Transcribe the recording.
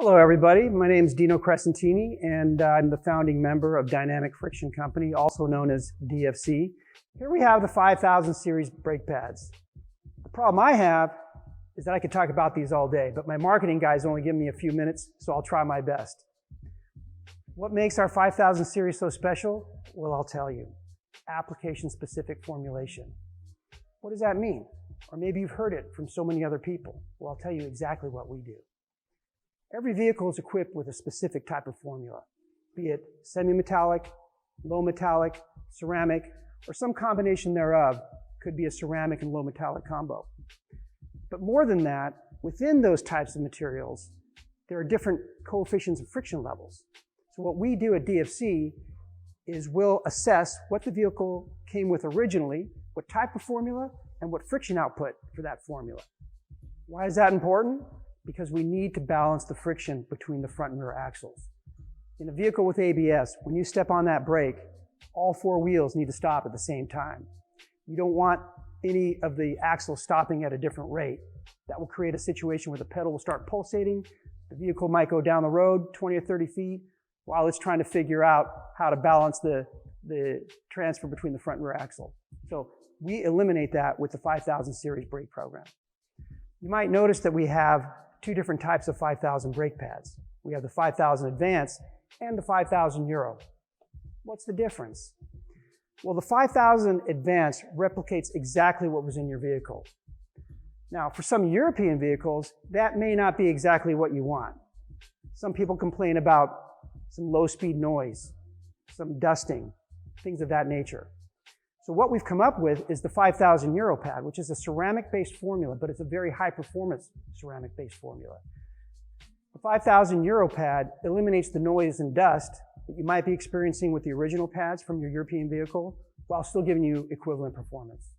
Hello everybody, my name is Dino Crescentini and I'm the founding member of Dynamic Friction Company, also known as DFC. Here we have the 5000 series brake pads. The problem I have is that I could talk about these all day, but my marketing guys only give me a few minutes, so I'll try my best. What makes our 5000 series so special? Well, I'll tell you. Application-specific formulation. What does that mean? Or maybe you've heard it from so many other people. Well, I'll tell you exactly what we do. Every vehicle is equipped with a specific type of formula, be it semi-metallic, low metallic, ceramic, or some combination thereof. Could be a ceramic and low metallic combo. But more than that, within those types of materials, there are different coefficients of friction levels. So what we do at DFC is we'll assess what the vehicle came with originally, what type of formula, and what friction output for that formula. Why is that important? Because we need to balance the friction between the front and rear axles. In a vehicle with ABS, when you step on that brake, all four wheels need to stop at the same time. You don't want any of the axles stopping at a different rate. That will create a situation where the pedal will start pulsating. The vehicle might go down the road 20 or 30 feet while it's trying to figure out how to balance the transfer between the front and rear axle. So we eliminate that with the 5000 series brake program. You might notice that we have two different types of 5000 brake pads. We have the 5000 Advance and the 5000 Euro. What's the difference? Well, the 5000 Advance replicates exactly what was in your vehicle. Now, for some European vehicles, that may not be exactly what you want. Some people complain about some low-speed noise, some dusting, things of that nature. So what we've come up with is the 5000 Euro pad, which is a ceramic-based formula, but it's a very high-performance ceramic-based formula. The 5000 Euro pad eliminates the noise and dust that you might be experiencing with the original pads from your European vehicle, while still giving you equivalent performance.